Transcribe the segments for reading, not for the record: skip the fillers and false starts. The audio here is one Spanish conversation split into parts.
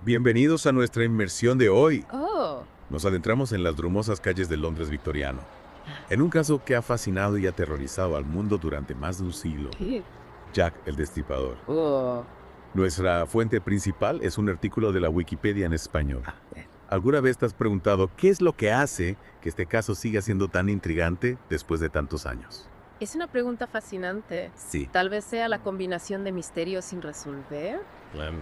Bienvenidos a nuestra inmersión de hoy. Oh, Nos adentramos en las brumosas calles de Londres victoriano, en un caso que ha fascinado y aterrorizado al mundo durante más de un siglo. ¿qué? Jack el Destripador. Oh. Nuestra fuente principal es un artículo de la Wikipedia en español. Bien. ¿Alguna vez te has preguntado qué es lo que hace que este caso siga siendo tan intrigante después de tantos años? Es una pregunta fascinante. Sí. Tal vez sea la combinación de misterios sin resolver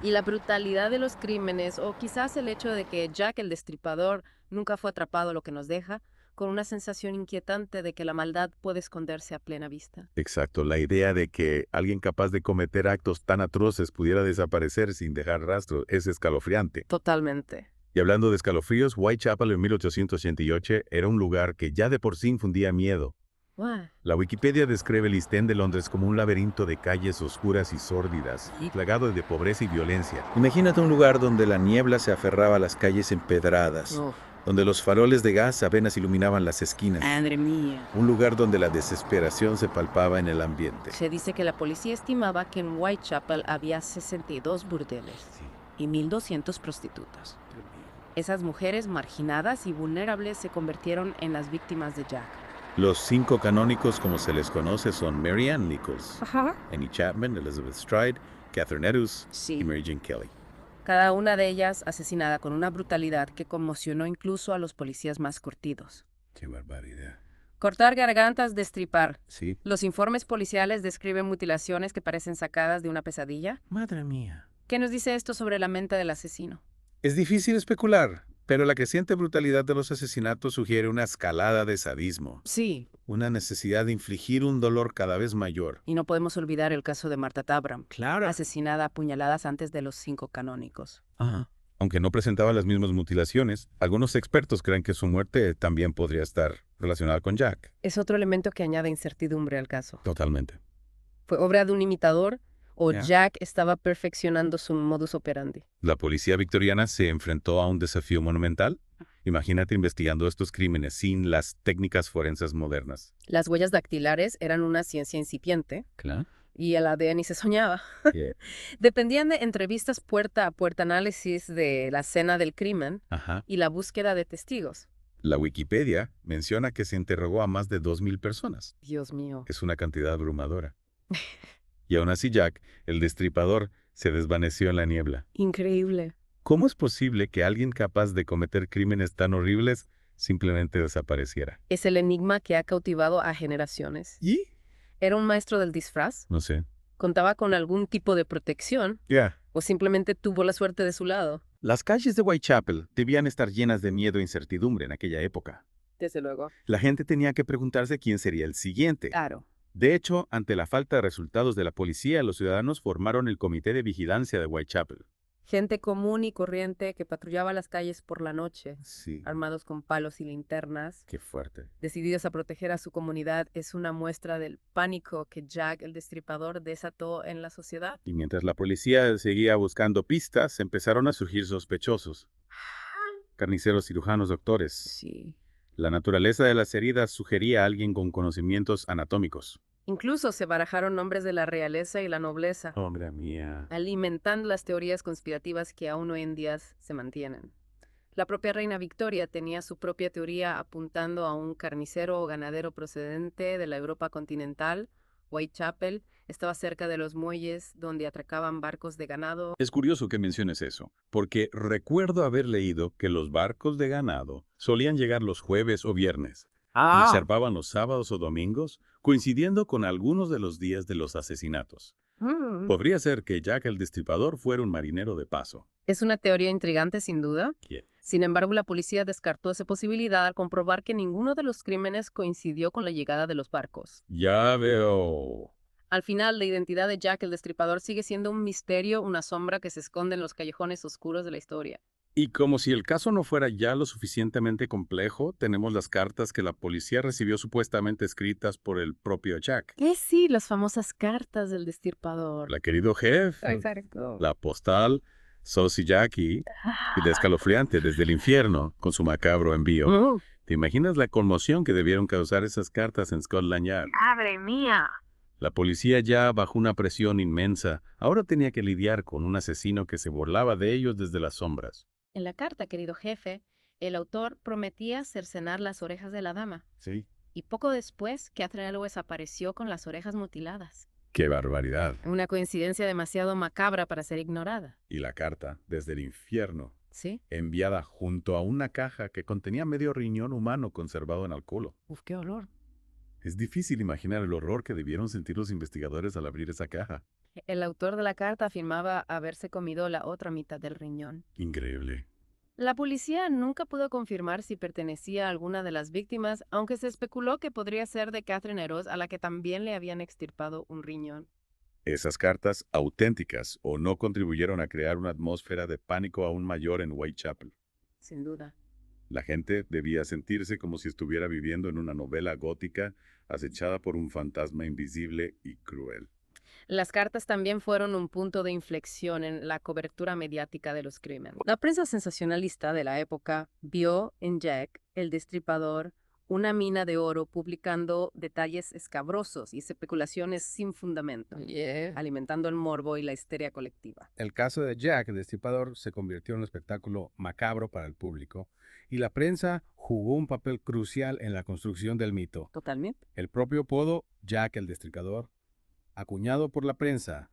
y la brutalidad de los crímenes, o quizás el hecho de que Jack el Destripador nunca fue atrapado, lo que nos deja con una sensación inquietante de que la maldad puede esconderse a plena vista. Exacto, la idea de que alguien capaz de cometer actos tan atroces pudiera desaparecer sin dejar rastro es escalofriante. Totalmente. Y hablando de escalofríos, Whitechapel en 1888 era un lugar que ya de por sí infundía miedo. Wow. La Wikipedia describe el East End de Londres como un laberinto de calles oscuras y sórdidas, plagado de pobreza y violencia. Imagínate un lugar donde la niebla se aferraba a las calles empedradas, Uf. donde los faroles de gas apenas iluminaban las esquinas. Madre mía. Un lugar donde la desesperación se palpaba en el ambiente. Se dice que la policía estimaba que en Whitechapel había 62 burdeles y 1.200 prostitutas. Esas mujeres marginadas y vulnerables se convirtieron en las víctimas de Jack. Los 5 canónicos, como se les conoce, son Mary Ann Nichols, Ajá. Annie Chapman, Elizabeth Stride, Catherine Eddowes Sí. y Mary Jane Kelly. Cada una de ellas asesinada con una brutalidad que conmocionó incluso a los policías más curtidos. ¡Qué barbaridad! Cortar gargantas, destripar. Sí. Los informes policiales describen mutilaciones que parecen sacadas de una pesadilla. Madre mía. ¿Qué nos dice esto sobre la mente del asesino? Es difícil especular, pero la creciente brutalidad de los asesinatos sugiere una escalada de sadismo, Sí. una necesidad de infligir un dolor cada vez mayor. Y no podemos olvidar el caso de Martha Tabram, Claro. asesinada a puñaladas antes de los 5 canónicos. Ajá. Aunque no presentaba las mismas mutilaciones, algunos expertos creen que su muerte también podría estar relacionada con Jack. Es otro elemento que añade incertidumbre al caso. Totalmente. ¿Fue obra de un imitador o Ya. Jack estaba perfeccionando su modus operandi? La policía victoriana se enfrentó a un desafío monumental. Imagínate investigando estos crímenes sin las técnicas forenses modernas. Las huellas dactilares eran una ciencia incipiente Claro. y el ADN ni se soñaba. Yeah. Dependían de entrevistas puerta a puerta, análisis de la escena del crimen Ajá. y la búsqueda de testigos. La Wikipedia menciona que se interrogó a más de 2,000 personas. Dios mío. Es una cantidad abrumadora. Y aún así Jack, el destripador, se desvaneció en la niebla. Increíble. ¿Cómo es posible que alguien capaz de cometer crímenes tan horribles simplemente desapareciera? Es el enigma que ha cautivado a generaciones. ¿Y? ¿Era un maestro del disfraz? No sé. ¿Contaba con algún tipo de protección? Ya. ¿O simplemente tuvo la suerte de su lado? Las calles de Whitechapel debían estar llenas de miedo e incertidumbre en aquella época. Desde luego. La gente tenía que preguntarse quién sería el siguiente. Claro. De hecho, ante la falta de resultados de la policía, los ciudadanos formaron el Comité de Vigilancia de Whitechapel. Gente común y corriente que patrullaba las calles por la noche, Sí. armados con palos y linternas, Qué fuerte. decididos a proteger a su comunidad, es una muestra del pánico que Jack el Destripador desató en la sociedad. Y mientras la policía seguía buscando pistas, empezaron a surgir sospechosos. Carniceros, cirujanos, doctores. Sí. La naturaleza de las heridas sugería a alguien con conocimientos anatómicos. Incluso se barajaron nombres de la realeza y la nobleza, Hombre mía. alimentando las teorías conspirativas que aún hoy en día se mantienen. La propia reina Victoria tenía su propia teoría apuntando a un carnicero o ganadero procedente de la Europa continental. Whitechapel estaba cerca de los muelles donde atracaban barcos de ganado. Es curioso que menciones eso, porque recuerdo haber leído que los barcos de ganado solían llegar los jueves o viernes y zarpaban los sábados o domingos, coincidiendo con algunos de los días de los asesinatos. Podría ser que Jack el Destripador fuera un marinero de paso. Es una teoría intrigante, sin duda. Sin embargo, la policía descartó esa posibilidad al comprobar que ninguno de los crímenes coincidió con la llegada de los barcos. Ya veo. Al final, la identidad de Jack el Destripador sigue siendo un misterio, una sombra que se esconde en los callejones oscuros de la historia. Y como si el caso no fuera ya lo suficientemente complejo, tenemos las cartas que la policía recibió supuestamente escritas por el propio Jack. Sí, las famosas cartas del Destripador. La querido jefe, Exacto. la postal, Saucy Jackie y la escalofriante desde el infierno con su macabro envío. ¿Te imaginas la conmoción que debieron causar esas cartas en Scotland Yard? ¡Madre mía! La policía ya bajo una presión inmensa, ahora tenía que lidiar con un asesino que se burlaba de ellos desde las sombras. En la carta, querido jefe, el autor prometía cercenar las orejas de la dama. Sí. Y poco después, Catherine Eloise apareció con las orejas mutiladas. ¡Qué barbaridad! Una coincidencia demasiado macabra para ser ignorada. Y la carta, desde el infierno, ¿Sí? enviada junto a una caja que contenía medio riñón humano conservado en alcohol. Uf, qué olor. Es difícil imaginar el horror que debieron sentir los investigadores al abrir esa caja. El autor de la carta afirmaba haberse comido la otra mitad del riñón. Increíble. La policía nunca pudo confirmar si pertenecía a alguna de las víctimas, aunque se especuló que podría ser de Catherine Eloise, a la que también le habían extirpado un riñón. Esas cartas, auténticas o no, contribuyeron a crear una atmósfera de pánico aún mayor en Whitechapel. Sin duda. La gente debía sentirse como si estuviera viviendo en una novela gótica acechada por un fantasma invisible y cruel. Las cartas también fueron un punto de inflexión en la cobertura mediática de los crímenes. La prensa sensacionalista de la época vio en Jack, el Destripador, una mina de oro publicando detalles escabrosos y especulaciones sin fundamento, alimentando el morbo y la histeria colectiva. El caso de Jack, el Destripador, se convirtió en un espectáculo macabro para el público y la prensa jugó un papel crucial en la construcción del mito. Totalmente. El propio apodo, Jack el Destripador, acuñado por la prensa,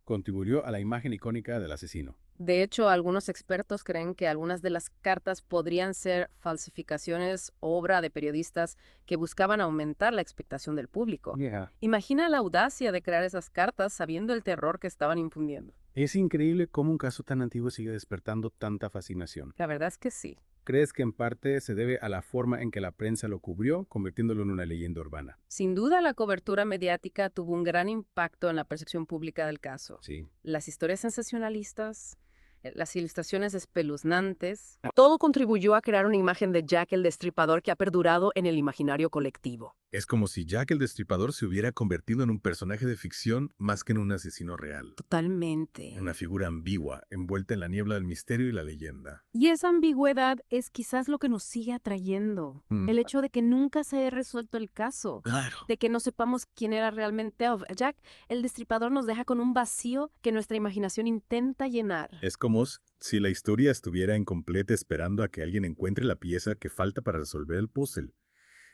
contribuyó a la imagen icónica del asesino. De hecho, algunos expertos creen que algunas de las cartas podrían ser falsificaciones, obra de periodistas que buscaban aumentar la expectación del público. Imagina la audacia de crear esas cartas sabiendo el terror que estaban infundiendo. Es increíble cómo un caso tan antiguo sigue despertando tanta fascinación. La verdad es que sí. ¿Crees que en parte se debe a la forma en que la prensa lo cubrió, convirtiéndolo en una leyenda urbana? Sin duda, la cobertura mediática tuvo un gran impacto en la percepción pública del caso. Sí. Las historias sensacionalistas, las ilustraciones espeluznantes, todo contribuyó a crear una imagen de Jack el Destripador que ha perdurado en el imaginario colectivo. Es como si Jack el Destripador se hubiera convertido en un personaje de ficción más que en un asesino real. Totalmente. Una figura ambigua, envuelta en la niebla del misterio y la leyenda. Y esa ambigüedad es quizás lo que nos sigue atrayendo. El hecho de que nunca se haya resuelto el caso. Claro. De que no sepamos quién era realmente Jack, el Destripador nos deja con un vacío que nuestra imaginación intenta llenar. Es como si la historia estuviera incompleta esperando a que alguien encuentre la pieza que falta para resolver el puzzle.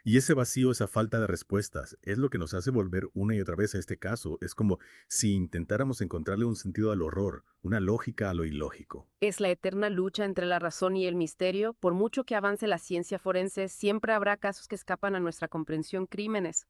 Y ese vacío, esa falta de respuestas, es lo que nos hace volver una y otra vez a este caso. Es como si intentáramos encontrarle un sentido al horror, una lógica a lo ilógico. Es la eterna lucha entre la razón y el misterio. Por mucho que avance la ciencia forense, siempre habrá casos que escapan a nuestra comprensión, crímenes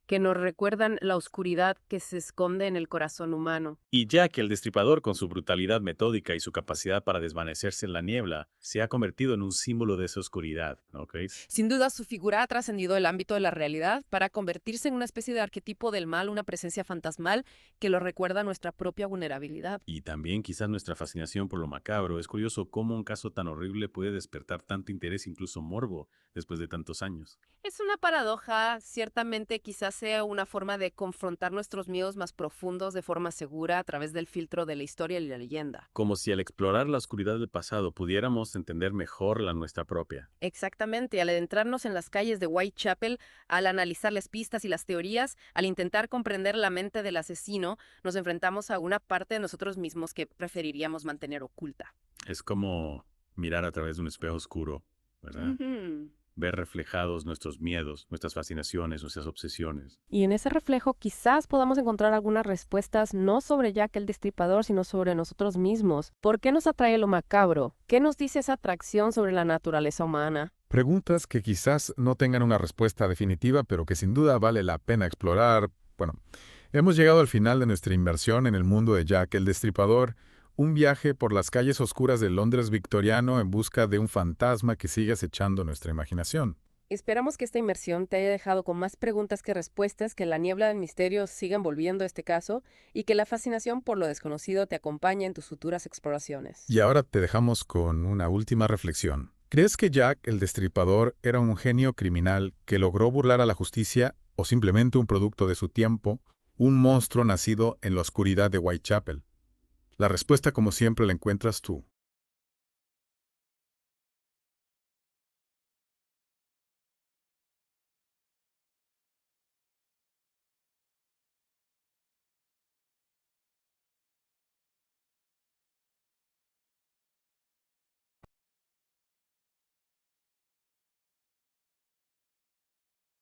que nos recuerdan la oscuridad que se esconde en el corazón humano. Y Jack el Destripador, con su brutalidad metódica y su capacidad para desvanecerse en la niebla, se ha convertido en un símbolo de esa oscuridad, ¿no creéis? Sin duda, su figura ha trascendido el ámbito de la realidad para convertirse en una especie de arquetipo del mal, una presencia fantasmal que lo recuerda a nuestra propia vulnerabilidad. Y también quizás nuestra fascinación por lo macabro. Es curioso cómo un caso tan horrible puede despertar tanto interés, incluso morbo, después de tantos años. Es una paradoja, ciertamente quizás sea una forma de confrontar nuestros miedos más profundos de forma segura a través del filtro de la historia y la leyenda. Como si al explorar la oscuridad del pasado pudiéramos entender mejor la nuestra propia. Exactamente, al adentrarnos en las calles de Whitechapel, al analizar las pistas y las teorías, al intentar comprender la mente del asesino, nos enfrentamos a una parte de nosotros mismos que preferiríamos mantener oculta. Es como mirar a través de un espejo oscuro, ¿verdad? Ver reflejados nuestros miedos, nuestras fascinaciones, nuestras obsesiones. Y en ese reflejo quizás podamos encontrar algunas respuestas no sobre Jack el Destripador, sino sobre nosotros mismos. ¿Por qué nos atrae lo macabro? ¿Qué nos dice esa atracción sobre la naturaleza humana? Preguntas que quizás no tengan una respuesta definitiva, pero que sin duda vale la pena explorar. Bueno, hemos llegado al final de nuestra inmersión en el mundo de Jack el Destripador. Un viaje por las calles oscuras del Londres victoriano en busca de un fantasma que sigue acechando nuestra imaginación. Esperamos que esta inmersión te haya dejado con más preguntas que respuestas, que la niebla del misterio siga envolviendo este caso y que la fascinación por lo desconocido te acompañe en tus futuras exploraciones. Y ahora te dejamos con una última reflexión. ¿Crees que Jack el Destripador era un genio criminal que logró burlar a la justicia o simplemente un producto de su tiempo, un monstruo nacido en la oscuridad de Whitechapel? La respuesta, como siempre, la encuentras tú.